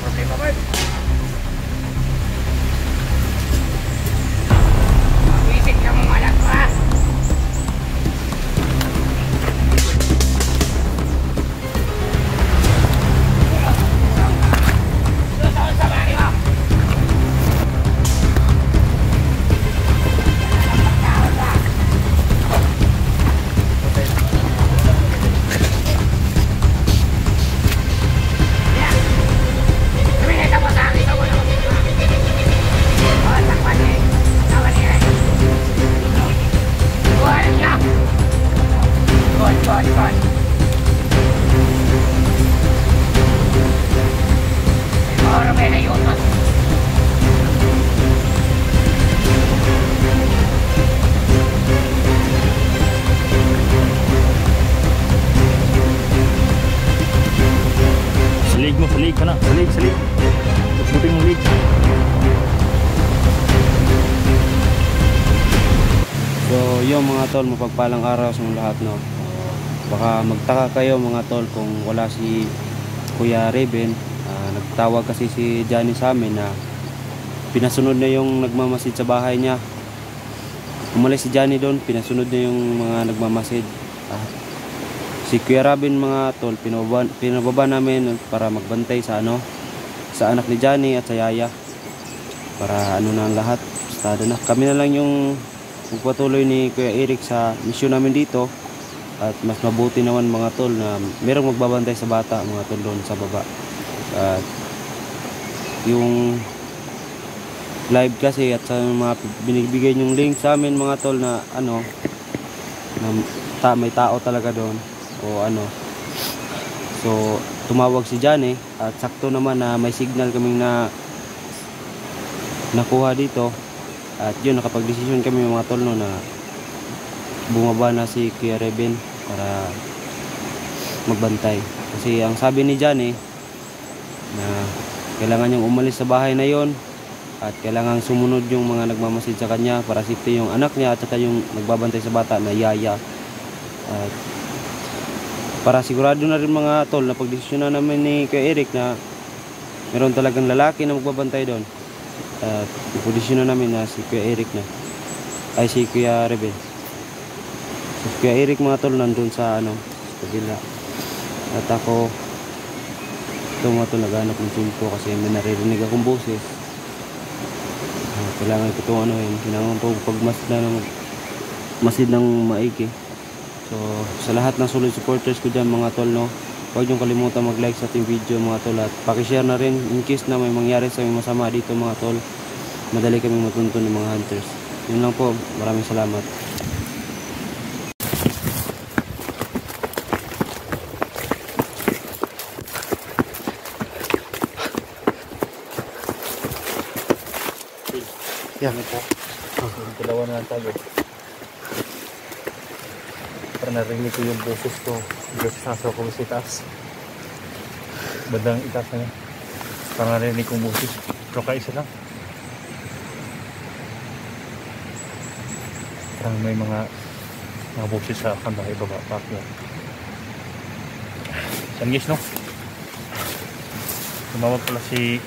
problema ba? Wisit ka mga anak ko ha? Salig ka na, salig. Buting mo lig. So yung mga tol, mapagpalang araw sa mga lahat, no. Baka magtaka kayo mga tol kung wala si Kuya Reben. Nagtawag kasi si Johnny sa amin na pinasunod na yung nagmamasid sa bahay niya. Umalis si Johnny doon, pinasunod na yung mga nagmamasid. Si Kuya Reben mga tol, pinababa namin para magbantay sa sa anak ni Johnny at sa yaya. Para na ang lahat, estado na. Kami na lang yung magpatuloy ni Kuya Eric sa misyon namin dito. At mas mabuti naman mga tol na merong magbabantay sa bata mga tol doon sa baba. At yung live kasi at sa mga binibigay yung link sa amin mga tol na may tao talaga doon o so tumawag si Johnny at sakto naman na may signal kaming nakuha dito at yun nakapag-desisyon kami mga tol no, na bumaba na si Kuya Reben para magbantay kasi ang sabi ni Johnny na kailangan niyang umalis sa bahay na yon at kailangan sumunod yung mga nagmamasid sa kanya para safety yung anak niya at saka yung nagbabantay sa bata na yaya. At para sigurado na rin mga tol na pagdesisyon na namin ni Kuya Eric na meron talagang lalaki na magbabantay doon. At pagdesisyon na namin na si Kuya Eric na ay si Kuya Reben. Si Kuya Eric mga tol nandun sa kabila. At ako ito mga tol naghanap ng sulpo kasi may naririnig akong boses. Kailangan ko itong kailangan ito pagmasid ng maigi. So sa lahat ng solid supporters ko dyan mga tol no, huwag niyong kalimutan mag-like sa ating video mga tol at pakishare na rin in case na may mangyari sa aming masama dito mga tol. Madali kaming matuntun ng mga hunters. Yun lang po, maraming salamat. Yan ito. Dalawa na lang tayo. Para narinig ko yung boses ko. Dito sa sasaw ko sa itaas. Bandang itaas na yan. Para narinig kong boses. Pero kaisa lang. Parang may mga boses sa kandahay baba. Pakya. San guys no? Tumawag pala si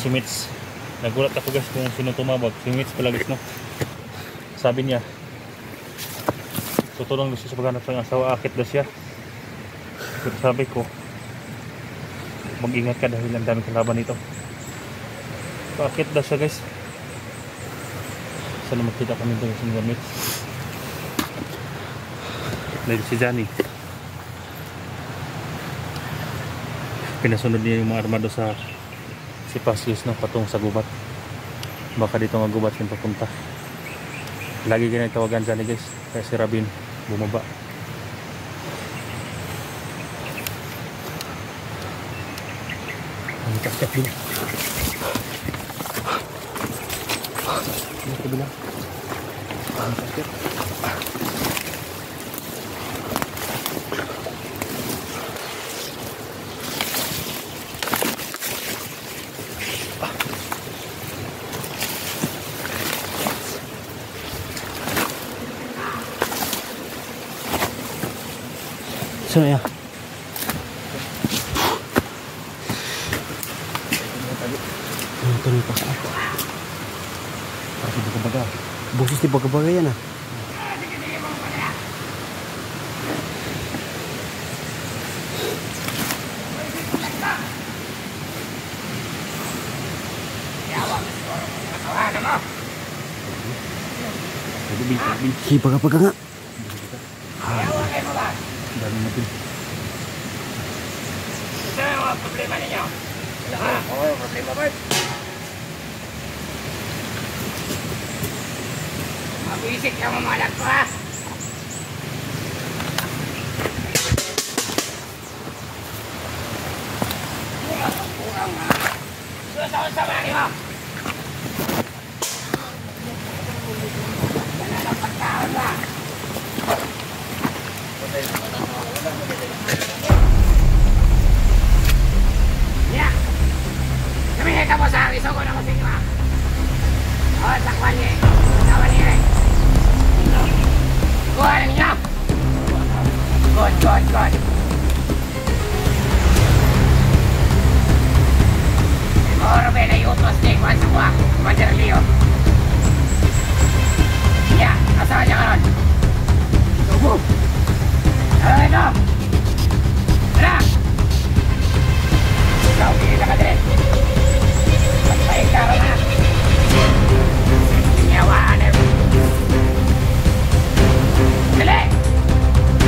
Mitch. Nagulat ako guys kung sino tumawag. Si Mitch pala guys no. Sabi niya tutulong gusto sa paghanap ng asawa, akit daw siya. Pero sabi ko mag-ingat ka dahil ang daming kalaban nito. Akit daw siya guys. Sana magkita kami doon sa Mitch. Dahil si Johnny pinasunod niya yung mga armado sa Pasius no, patong sa gubat. Baka dito nga gubat yung papunta. Lagi ganyan tawagan Johnny guys. Kaya si Rabin bumaba. Ang kasya pin. Ini kebelah. Ang kasya. Sino ya? Bagabaga. Boses ni Bagabaga yan ah. Si Bagabaga nga. Dami natin. Ito yung mga problema ninyo. Oo, problema ba? Mag-isip ka mo mga ko ha. Kurang ha. Susama ni mo. Wala lang pagkaon ba? Ya. Kami kita mo sa iso ko na kasi nyo ha. O, sakwan niya. Sakwan niya eh. Kuha lang niya. Good. Siguro ba na yutos ni Juan sa kuha. Majer Leo. Ya, asawa niya ka ron. Tubo. Ito. Tara. Ikaw, pinita ka din. Magpahin ka ron ha. Nyawaan eh. Dali!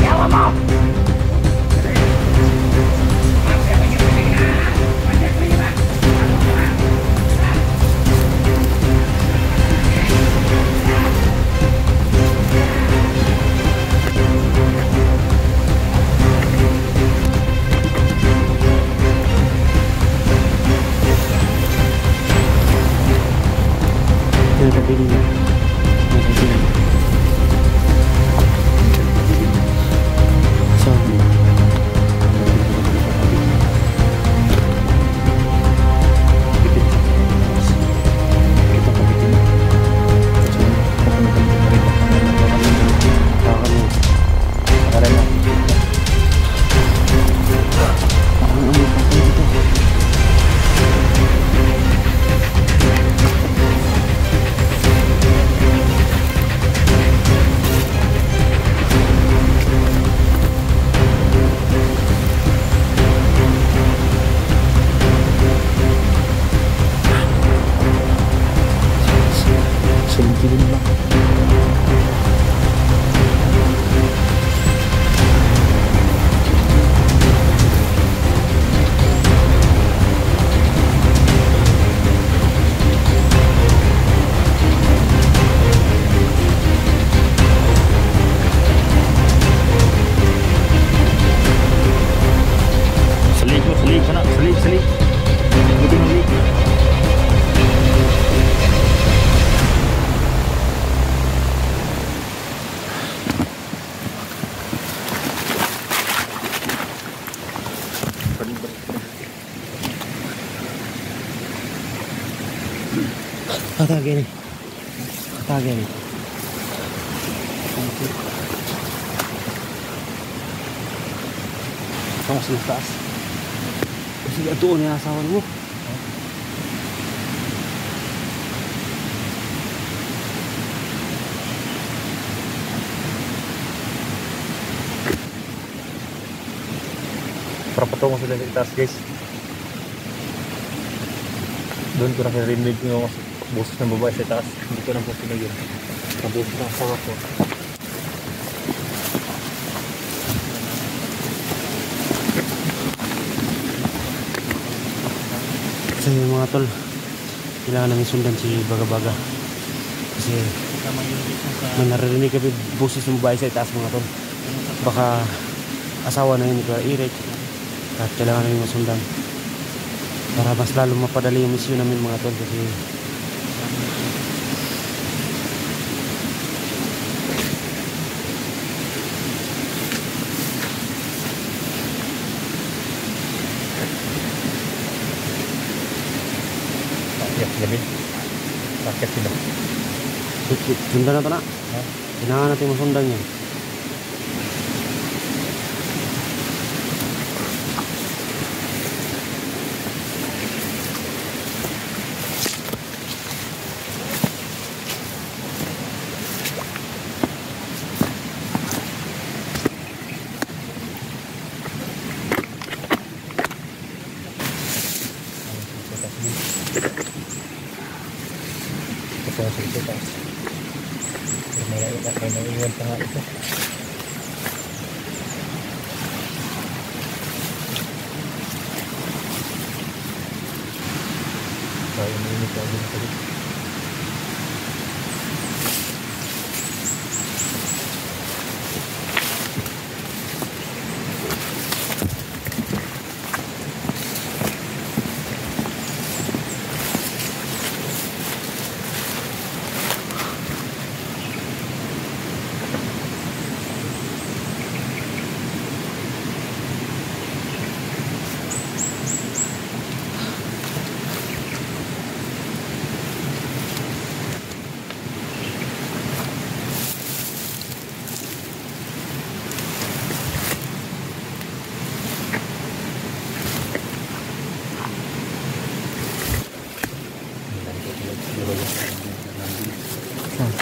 Yawa mo! Mamaya ko yung piling na. Mandag mo yun ba? Ano ko ba? Nagkabiling na. Sorry. Salik. Lubing ng lig. Atake nih. Kamu sini taas. Kasi doon yung asawa mo. Para patungo sila sa itaas, guys. Doon ko nakarinig yung boses ng babae sa itaas. Hindi ko na po sila yun. Ang boses ng asawa ko. Kasi mga tol, kailangan namin sundan si Bagabaga. Kasi may naririnig kami boses ng babae sa itaas, mga tol. Baka asawa na yun ni Kuya Eric. At kailangan namin masundan para mas lalo mapadali yung misyon namin, mga tol. Kasi gabi. Sakit sila. sundan na ito na. Kailangan natin masundan yan. Iwan pa nga ito. Kaya mainit ako din ito.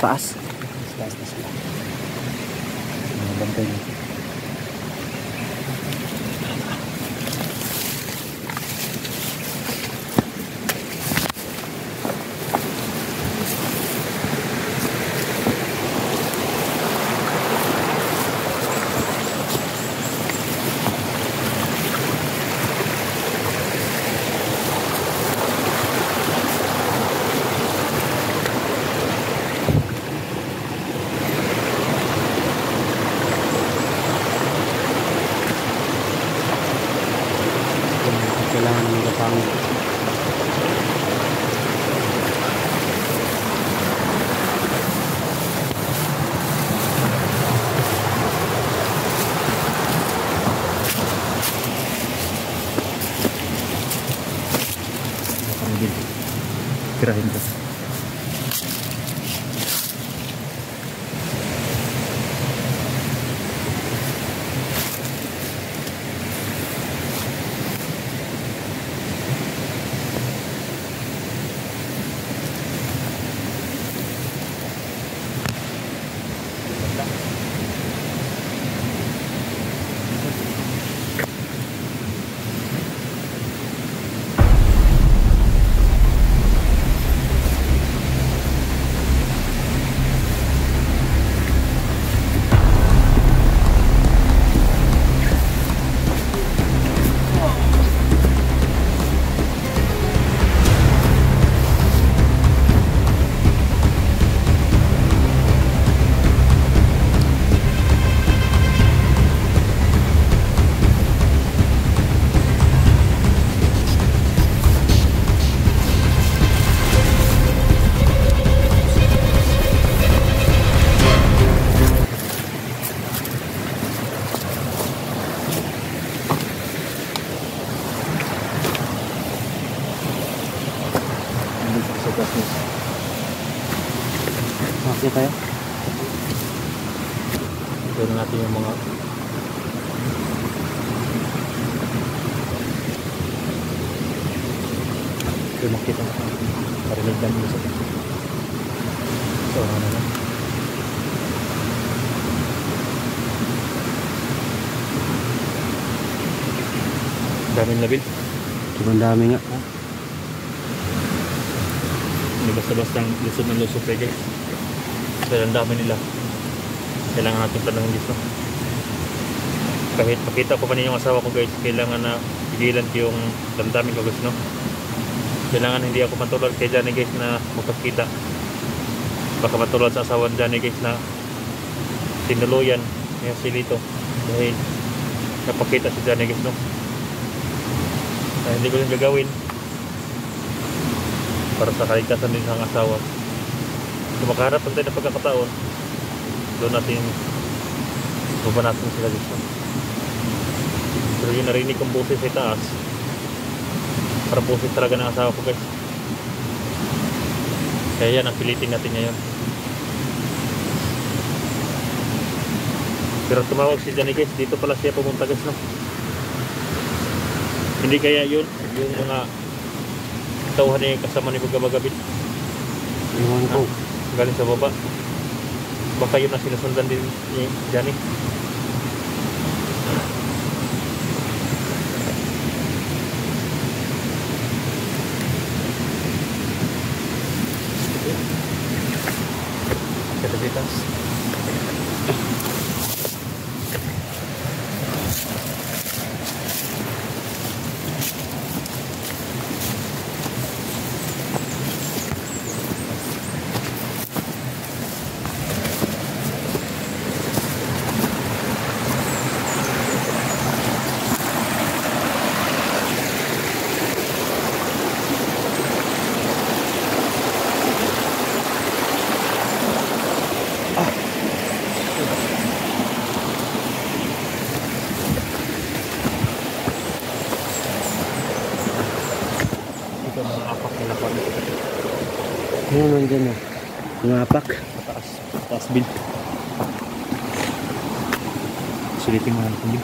Taas. Taas na sila. Bantay na. Kailangan ng gapang. Nakamigil. Tirahin ko. Okay tayo. Ito na natin yung mga ito makita parinig lang yung isa. So ano na lang. Daming labil. Sobrang dami nga. Hindi basta-basta lusot ng lusot eh guys. So ang dami nila. Kailangan natin tanongin dito. Kahit makita ko pa rin yung asawa ko guys, kailangan na pigilan ko yung damdamin ko guys, no? Kailangan hindi ako matulad kay Johnny guys na magpakita. Baka matulad sa asawa ni Johnny guys na tinuluyan niya si Lito dahil napakita si Johnny guys, no? Hindi ko yung gagawin para sa kaligtasan din ng asawa. Kung makaharap tayo ng pagkakataon, doon natin bubanatin sila dito. Pero yung narinig kong boses sa taas, para boses talaga ng asawa ko guys. Kaya yan ang pilitin natin ngayon. Pero tumawag si Johnny guys, dito pala siya pumunta guys, no? Hindi kaya yun, yung mga tauhan niya kasama ni Pagkabagabit. Iwan ko. Galing sa baba. Baka yun ang sinusundan din ni Johnny. Kita-kitas. Ano naman dyan oh? Ngapak. Mataas. Mataas bil. Sulitin mo natin bil.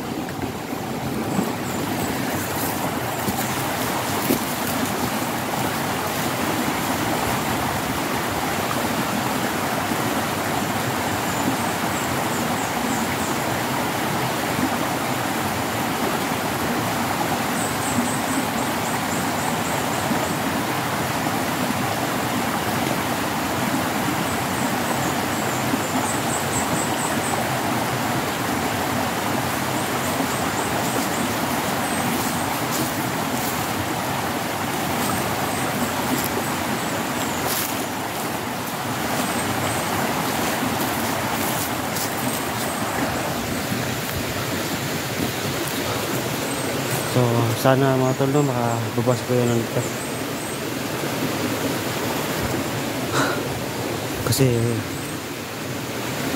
So sana mga tol no, makababas ko yun ng ligtas. Kasi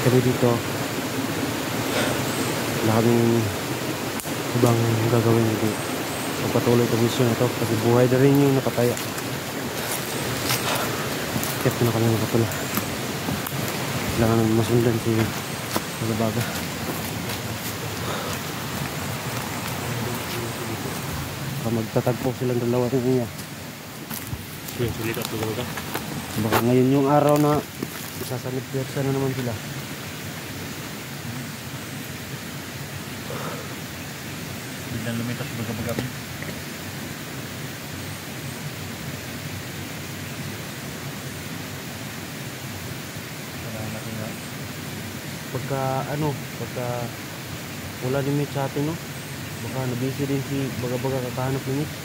kami dito wala kaming ibang gagawin dito. Pagpatuloy itong mission na to kasi buhay na rin yung napataya. Kaya na kami nakatula. Kailangan masundan si Magabaga. Magtatagpo silang dalawa ng niya. Sulit at Magabaga. Baka ngayon yung araw na isasanib piyersa na naman sila. Biglang lumitas Magabaga. Pagka wala ni Mitch sa atin no, baka nabisi din si Magabaga kakahanap ni Mitch.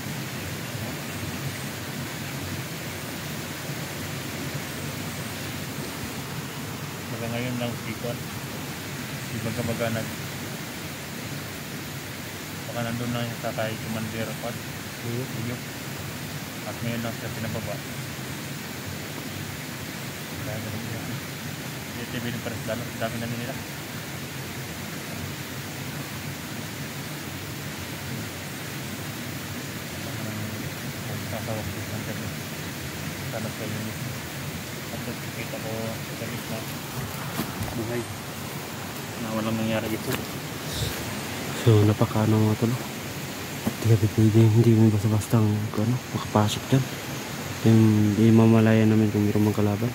Baka ngayon lang si Kwan, si Magabaga baka nandun lang sa kay Commander Kwan, Uyo. At ngayon lang siya pinababa. Kaya ganun siya. Dito yung pares dami na nila. Sasawak dito ng kanya. Tanap kayo nyo. At kita ko sa gitna buhay na walang nangyari dito. So napakaano mga tolo. Hindi mo basta-basta makapasok dyan. Hindi mamalayan namin kung mayroong mga kalaban.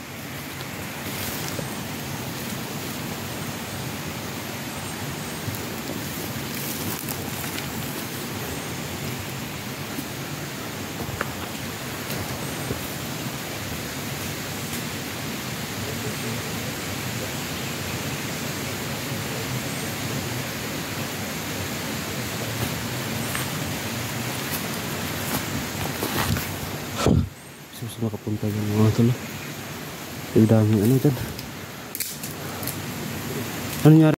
Susunod makapunta yung mga tolo. Ang daming ano dyan. Ano nangyari?